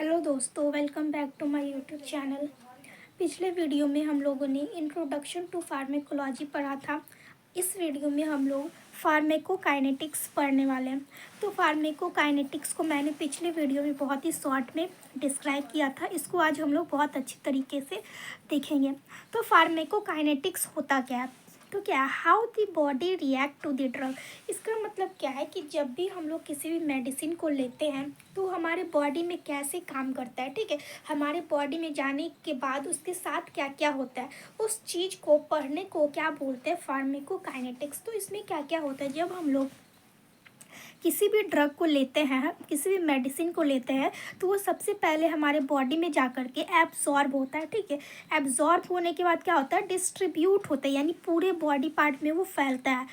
Hello दोस्तों, welcome back to my YouTube channel. पिछले video में हम लोगों ने इंट्रोडक्शन टू फार्मेकोलॉजी पढ़ा था। इस वीडियो में हम लोग फार्मेकोकाइनेटिक्स पढ़ने वाले हैं। तो फार्मेकोकाइनेटिक्स को मैंने पिछले वीडियो में बहुत ही शॉर्ट में डिस्क्राइब किया था। इसको आज हम लोग बहुत अच्छी तरीके से देखेंगे। तो फार्मेकोकाइनेटिक्स होता क्या है? तो क्या how the body react to the drug. इसका मतलब क्या है कि जब भी हम लोग किसी भी मेडिसिन को लेते हैं तो हमारे बॉडी में कैसे काम करता है। ठीक है, हमारे बॉडी में जाने के बाद उसके साथ क्या क्या होता है, उस चीज़ को पढ़ने को क्या बोलते हैं, फार्मेकोकाइनेटिक्स। तो इसमें क्या क्या होता है, जब हम लोग किसी भी ड्रग को लेते हैं, किसी भी मेडिसिन को लेते हैं, तो वो सबसे पहले हमारे बॉडी में जा कर के एब्जॉर्ब होता है। ठीक है, एब्जॉर्ब होने के बाद क्या होता है, डिस्ट्रीब्यूट होता है, यानी पूरे बॉडी पार्ट में वो फैलता है।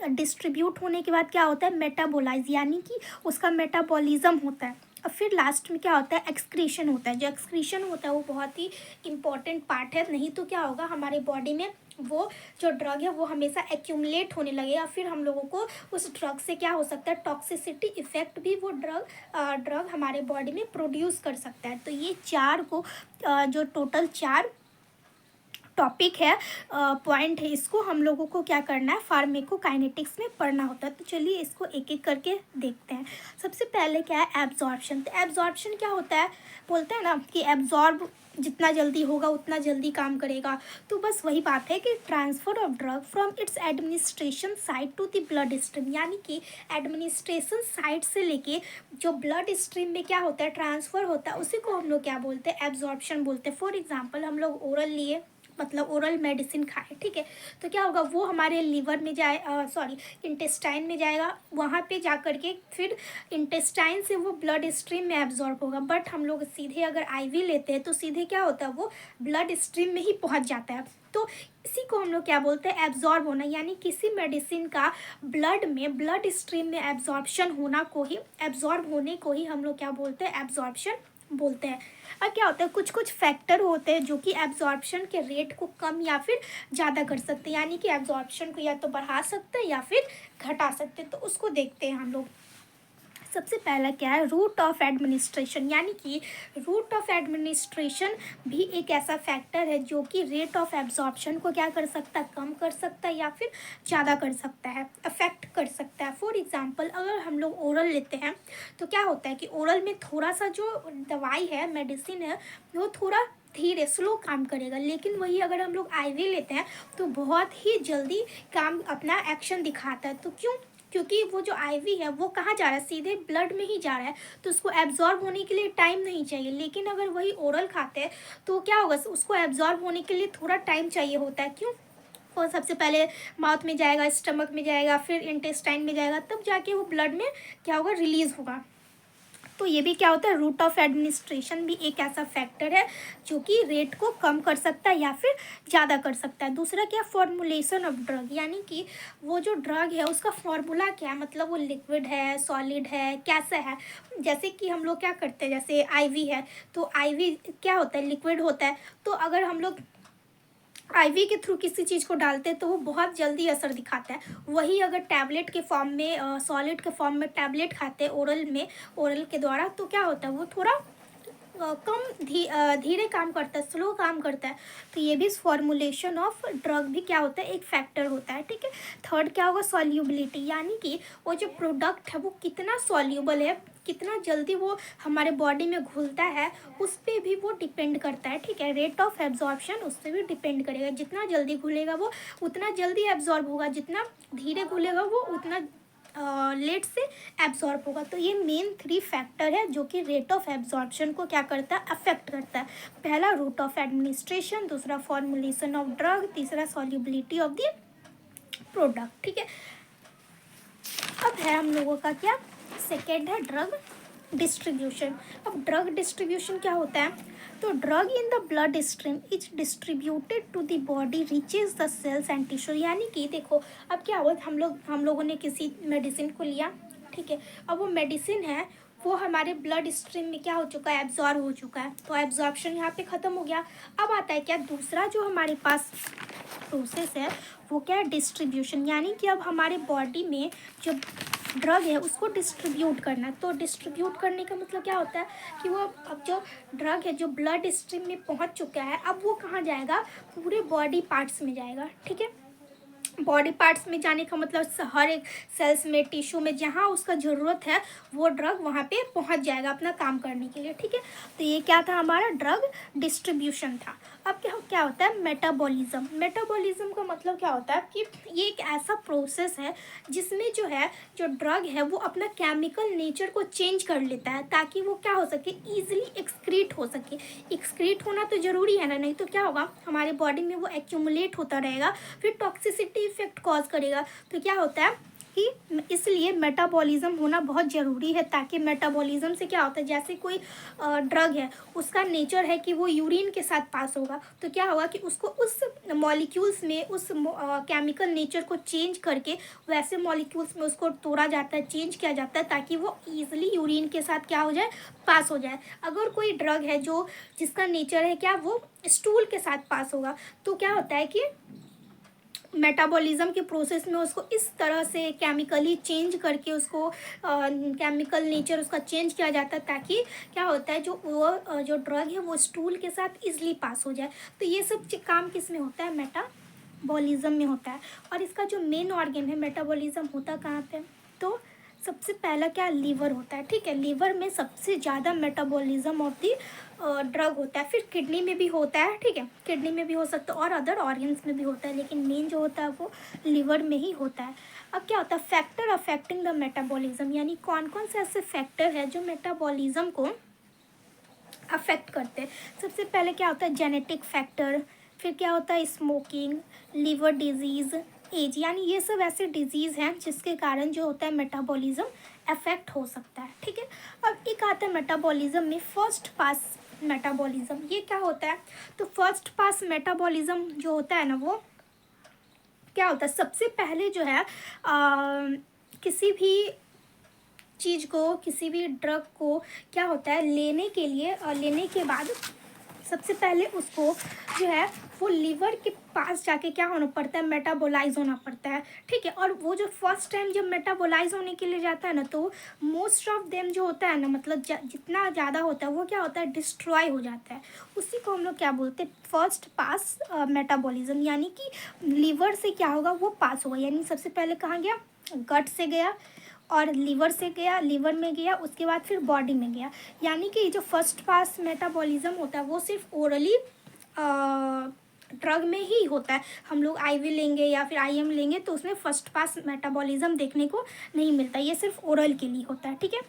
डिस्ट्रीब्यूट होने के बाद क्या होता है, मेटाबोलाइज, यानी कि उसका मेटाबॉलिज्म होता है। और फिर लास्ट में क्या होता है, एक्सक्रीशन होता है। जो एक्सक्रीशन होता है वो बहुत ही इंपॉर्टेंट पार्ट है, नहीं तो क्या होगा, हमारे बॉडी में वो जो ड्रग है वो हमेशा एक्यूमुलेट होने लगेगा। फिर हम लोगों को उस ड्रग से क्या हो सकता है, टॉक्सिसिटी इफेक्ट भी वो ड्रग हमारे बॉडी में प्रोड्यूस कर सकता है। तो ये चार को जो टोटल चार टॉपिक है, पॉइंट है, इसको हम लोगों को क्या करना है, फार्मेकोकाइनेटिक्स में पढ़ना होता है। तो चलिए इसको एक एक करके देखते हैं। सबसे पहले क्या है, एब्जॉर्प्शन। तो एब्जॉर्प्शन क्या होता है, बोलते हैं ना कि एब्जॉर्ब जितना जल्दी होगा उतना जल्दी काम करेगा। तो बस वही बात है कि transfer of drug from its administration site to the blood stream, यानी कि एडमिनिस्ट्रेशन साइट से लेके जो ब्लड स्ट्रीम में क्या होता है, ट्रांसफ़र होता है, उसी को हम लोग क्या बोलते हैं, एब्जॉर्प्शन बोलते हैं। फॉर एग्जाम्पल हम लोग ओरल लिए, मतलब ओरल मेडिसिन खाए, ठीक है, तो क्या होगा, वो हमारे लीवर में जाए, सॉरी इंटेस्टाइन में जाएगा, वहाँ पे जा कर के फिर इंटेस्टाइन से वो ब्लड स्ट्रीम में एब्जॉर्ब होगा। बट हम लोग सीधे अगर आईवी लेते हैं तो सीधे क्या होता है, वो ब्लड स्ट्रीम में ही पहुँच जाता है। तो इसी को हम लोग क्या बोलते हैं, एब्जॉर्ब होना, यानी किसी मेडिसिन का ब्लड में, ब्लड स्ट्रीम में एब्जॉर्प्शन होना को ही, एब्जॉर्ब होने को ही हम लोग क्या बोलते हैं, एब्जॉर्प्शन बोलते हैं। अब क्या होता है, कुछ कुछ फैक्टर होते हैं जो कि एब्जॉर्प्शन के रेट को कम या फिर ज़्यादा कर सकते हैं, यानी कि एब्जॉर्प्शन को या तो बढ़ा सकते हैं या फिर घटा सकते हैं। तो उसको देखते हैं हम लोग। सबसे पहला क्या है, रूट ऑफ एडमिनिस्ट्रेशन, यानी कि रूट ऑफ एडमिनिस्ट्रेशन भी एक ऐसा फैक्टर है जो कि रेट ऑफ एब्जॉर्प्शन को क्या कर सकता है, कम कर सकता है या फिर ज़्यादा कर सकता है, अफेक्ट कर सकता है। फॉर एग्जांपल अगर हम लोग ओरल लेते हैं तो क्या होता है कि ओरल में थोड़ा सा जो दवाई है, मेडिसिन है, वो थोड़ा धीरे स्लो काम करेगा। लेकिन वही अगर हम लोग आईवी लेते हैं तो बहुत ही जल्दी काम अपना एक्शन दिखाता है। तो क्यों, क्योंकि वो जो आईवी है वो कहाँ जा रहा है, सीधे ब्लड में ही जा रहा है, तो उसको एब्जॉर्ब होने के लिए टाइम नहीं चाहिए। लेकिन अगर वही ओरल खाते हैं तो क्या होगा, उसको एब्जॉर्ब होने के लिए थोड़ा टाइम चाहिए होता है। क्यों, और सबसे पहले माउथ में जाएगा, स्टमक में जाएगा, फिर इंटेस्टाइन में जाएगा, तब जाके वो ब्लड में क्या होगा, रिलीज़ होगा। तो ये भी क्या होता है, रूट ऑफ एडमिनिस्ट्रेशन भी एक ऐसा फैक्टर है जो कि रेट को कम कर सकता है या फिर ज़्यादा कर सकता है। दूसरा क्या, फॉर्मुलेशन ऑफ ड्रग, यानी कि वो जो ड्रग है उसका फॉर्मूला क्या है, मतलब वो लिक्विड है, सॉलिड है, कैसा है। जैसे कि हम लोग क्या करते हैं, जैसे आईवी है तो आईवी क्या होता है, लिक्विड होता है। तो अगर हम लोग आईवी के थ्रू किसी चीज़ को डालते हैं तो वो बहुत जल्दी असर दिखाता है। वही अगर टैबलेट के फॉर्म में, सॉलिड के फॉर्म में टैबलेट खाते हैं ओरल में, ओरल के द्वारा, तो क्या होता है, वो थोड़ा कम धीरे काम करता है, स्लो काम करता है। तो ये भी फॉर्मुलेशन ऑफ ड्रग भी क्या होता है, एक फैक्टर होता है। ठीक है, थर्ड क्या होगा, सॉल्युबिलिटी, यानी कि वो जो प्रोडक्ट है वो कितना सॉल्यूबल है, कितना जल्दी वो हमारे बॉडी में घुलता है, उस पर भी वो डिपेंड करता है। ठीक है, रेट ऑफ एब्जॉर्प्शन उस पर भी डिपेंड करेगा। जितना जल्दी घुलेगा वो उतना जल्दी एब्जॉर्ब होगा, जितना धीरे घुलेगा वो उतना लेट से एब्जॉर्ब होगा। तो ये मेन थ्री फैक्टर है जो कि रेट ऑफ एब्जॉर्प्शन को क्या करता है, अफेक्ट करता है। पहला रूट ऑफ एडमिनिस्ट्रेशन, दूसरा फॉर्मुलेशन ऑफ ड्रग, तीसरा सॉल्युबिलिटी ऑफ द प्रोडक्ट। ठीक है, अब है हम लोगों का क्या, सेकेंड है ड्रग डिस्ट्रीब्यूशन। अब ड्रग डिस्ट्रीब्यूशन क्या होता है, तो drug in the blood stream is distributed to the body reaches the cells and tissue, यानी कि देखो अब क्या हुआ, हम लोगों ने किसी मेडिसिन को लिया, ठीक है, अब वो मेडिसिन है वो हमारे ब्लड स्ट्रीम में क्या हो चुका है, एब्जॉर्ब हो चुका है। तो एब्जॉर्प्शन यहाँ पे ख़त्म हो गया। अब आता है क्या, दूसरा जो हमारे पास प्रोसेस है वो क्या है, डिस्ट्रीब्यूशन। यानी कि अब हमारे बॉडी में जो ड्रग है उसको डिस्ट्रीब्यूट करना। तो डिस्ट्रीब्यूट करने का मतलब क्या होता है कि वो अब जो ड्रग है जो ब्लड स्ट्रीम में पहुंच चुका है, अब वो कहाँ जाएगा, पूरे बॉडी पार्ट्स में जाएगा। ठीक है, बॉडी पार्ट्स में जाने का मतलब हर एक सेल्स में, टिश्यू में, जहाँ उसका ज़रूरत है वो ड्रग वहाँ पे पहुँच जाएगा अपना काम करने के लिए। ठीक है, तो ये क्या था, हमारा ड्रग डिस्ट्रीब्यूशन था। अब क्या क्या होता है, मेटाबॉलिज्म। मेटाबॉलिज्म का मतलब क्या होता है कि ये एक ऐसा प्रोसेस है जिसमें जो है जो ड्रग है वो अपना केमिकल नेचर को चेंज कर लेता है ताकि वो क्या हो सके, ईजिली एक्सक्रीट हो सके। एक्सक्रीट होना तो ज़रूरी है ना, नहीं तो क्या होगा, हमारे बॉडी में वो एक्यूमुलेट होता रहेगा, फिर टॉक्सिसिटी इफेक्ट कॉज करेगा। तो क्या होता है कि इसलिए मेटाबॉलिज्म होना बहुत ज़रूरी है, ताकि मेटाबॉलिज्म से क्या होता है, जैसे कोई ड्रग है उसका नेचर है कि वो यूरिन के साथ पास होगा, तो क्या होगा कि उसको उस मॉलिक्यूल्स में उस केमिकल नेचर को चेंज करके वैसे मॉलिक्यूल्स में उसको तोड़ा जाता है, चेंज किया जाता है, ताकि वो ईजिली यूरिन के साथ क्या हो जाए, पास हो जाए। अगर कोई ड्रग है जो जिसका नेचर है क्या, वो स्टूल के साथ पास होगा, तो क्या होता है कि मेटाबॉलिज्म के प्रोसेस में उसको इस तरह से केमिकली चेंज करके उसको केमिकल नेचर उसका चेंज किया जाता है, ताकि क्या होता है जो वो जो ड्रग है वो स्टूल के साथ इजली पास हो जाए। तो ये सब काम किस में होता है, मेटाबॉलिज्म में होता है। और इसका जो मेन ऑर्गन है मेटाबॉलिज्म होता कहाँ पे, तो सबसे पहला क्या, लीवर होता है। ठीक है, लीवर में सबसे ज़्यादा मेटाबॉलिज्म ऑफ दी ड्रग होता है। फिर किडनी में भी होता है, ठीक है, किडनी में भी हो सकता है और अदर ऑर्गन्स में भी होता है, लेकिन मेन जो होता है वो लीवर में ही होता है। अब क्या होता है, फैक्टर अफेक्टिंग द मेटाबॉलिज्म, यानी कौन कौन से ऐसे फैक्टर है जो मेटाबॉलिज्म को अफेक्ट करते हैं। सबसे पहले क्या होता है, जेनेटिक फैक्टर। फिर क्या होता है, स्मोकिंग, लीवर डिजीज़, एज, यानी ये सब ऐसे डिजीज़ हैं जिसके कारण जो होता है मेटाबॉलिज्म अफेक्ट हो सकता है। ठीक है, अब एक आता है मेटाबॉलिज्म में फर्स्ट पास मेटाबॉलिज्म। ये क्या होता है, तो फर्स्ट पास मेटाबॉलिज्म जो होता है ना, वो क्या होता है, सबसे पहले जो है किसी भी चीज़ को, किसी भी ड्रग को क्या होता है, लेने के लिए लेने के बाद सबसे पहले उसको जो है वो लीवर के पास जाके क्या होना पड़ता है, मेटाबोलाइज होना पड़ता है। ठीक है, और वो जो फर्स्ट टाइम जब मेटाबोलाइज होने के लिए जाता है ना, तो मोस्ट ऑफ देम जो होता है ना, मतलब जितना ज़्यादा होता है वो क्या होता है, डिस्ट्रॉय हो जाता है। उसी को हम लोग क्या बोलते हैं, फर्स्ट पास मेटाबॉलिज्म। यानी कि लीवर से क्या होगा, वो पास होगा। यानी सबसे पहले कहाँ गया, गट से गया और लीवर से गया, लीवर में गया, उसके बाद फिर बॉडी में गया। यानी कि जो फर्स्ट पास मेटाबॉलिज्म होता है वो सिर्फ ओरली ड्रग में ही होता है। हम लोग आईवी लेंगे या फिर आईएम लेंगे तो उसमें फर्स्ट पास मेटाबॉलिज्म देखने को नहीं मिलता, ये सिर्फ ओरल के लिए होता है। ठीक है,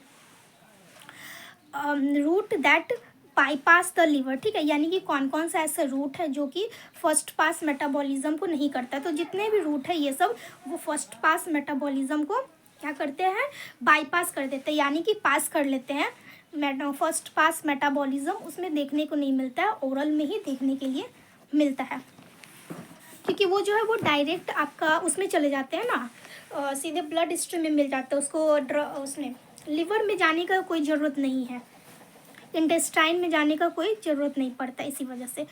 route that bypass the liver. ठीक है, यानी कि कौन कौन सा ऐसा रूट है जो कि फर्स्ट पास मेटाबॉलिज्म को नहीं करता है। तो जितने भी रूट है ये सब वो फर्स्ट पास मेटाबॉलिज्म को क्या करते हैं, बाईपास कर देते हैं, यानी कि पास कर लेते हैं। फर्स्ट पास मेटाबॉलिज्म उसमें देखने को नहीं मिलता है, ओरल में ही देखने के लिए मिलता है, क्योंकि वो जो है वो डायरेक्ट आपका उसमें चले जाते हैं ना, सीधे ब्लड स्ट्रीम में मिल जाता है उसको। उसमें लिवर में जाने का कोई ज़रूरत नहीं है, इंटेस्टाइन में जाने का कोई ज़रूरत नहीं पड़ता। इसी वजह से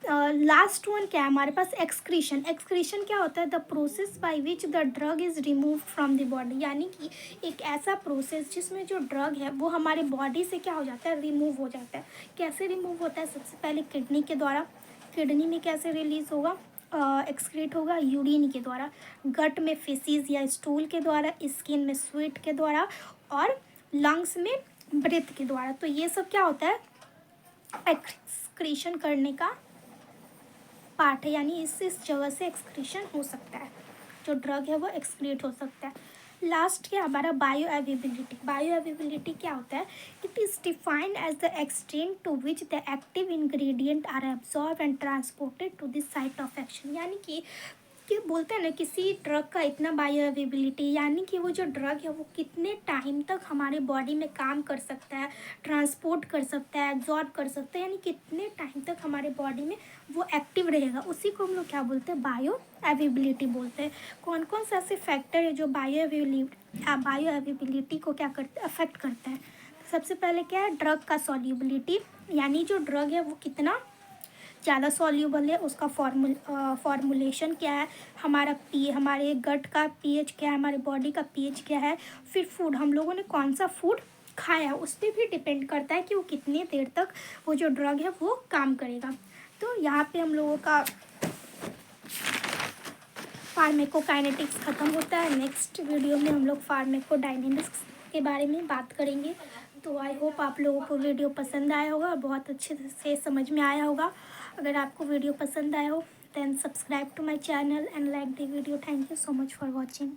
लास्ट वन क्या है हमारे पास, एक्सक्रीशन। एक्सक्रीशन क्या होता है, the process by which the drug is remove from the body. यानी कि एक ऐसा प्रोसेस जिसमें जो ड्रग है वो हमारे बॉडी से क्या हो जाता है, रिमूव हो जाता है। कैसे रिमूव होता है, सबसे पहले किडनी के द्वारा। किडनी में कैसे रिलीज होगा, एक्सक्रीट होगा, यूरिन के द्वारा। गट में फेसिस या स्टूल के द्वारा। स्किन में स्वेट के द्वारा। और लंग्स में ब्रेथ के द्वारा। तो ये सब क्या होता है, एक्सक्रीशन करने का पार्ट है, यानी इस जगह से एक्सक्रीशन हो सकता है, जो ड्रग है वो एक्सक्रीट हो सकता है। लास्ट क्या हमारा, बायो अवेबिलिटी। बायो अवेबिलिटी क्या होता है, it is defined as the extent to which the active ingredient are absorb and transported to the site of action. यानी कि बोलते हैं ना किसी ड्रग का इतना बायो अवेबिलिटी, यानी कि वो जो ड्रग है वो कितने टाइम तक हमारे बॉडी में काम कर सकता है, ट्रांसपोर्ट कर सकता है, एब्जॉर्ब कर सकता है, यानी कितने टाइम तक हमारे बॉडी में वो एक्टिव रहेगा, उसी को हम लोग क्या बोलते हैं, बायो अवेबिलिटी बोलते हैं। कौन कौन से ऐसे फैक्टर है जो बायो अवेबिलिटी को क्या करते हैं, अफेक्ट करता है। सबसे पहले क्या है, ड्रग का सॉल्युबिलिटी, यानी जो ड्रग है वो कितना ज़्यादा सॉल्यूबल है, उसका फॉर्मुलेशन क्या है, हमारे गट का पीएच क्या है, हमारे बॉडी का पीएच क्या है। फिर फूड, हम लोगों ने कौन सा फूड खाया उस पर भी डिपेंड करता है कि वो कितने देर तक वो जो ड्रग है वो काम करेगा। तो यहाँ पे हम लोगों का फार्मेकोकाइनेटिक्स ख़त्म होता है। नेक्स्ट वीडियो में हम लोग फार्मेकोडायनेमिक्स के बारे में बात करेंगे। तो आई होप आप लोगों को वीडियो पसंद आया होगा, बहुत अच्छे से समझ में आया होगा। अगर आपको वीडियो पसंद आया हो then subscribe to my channel and like the video. Thank you so much for watching.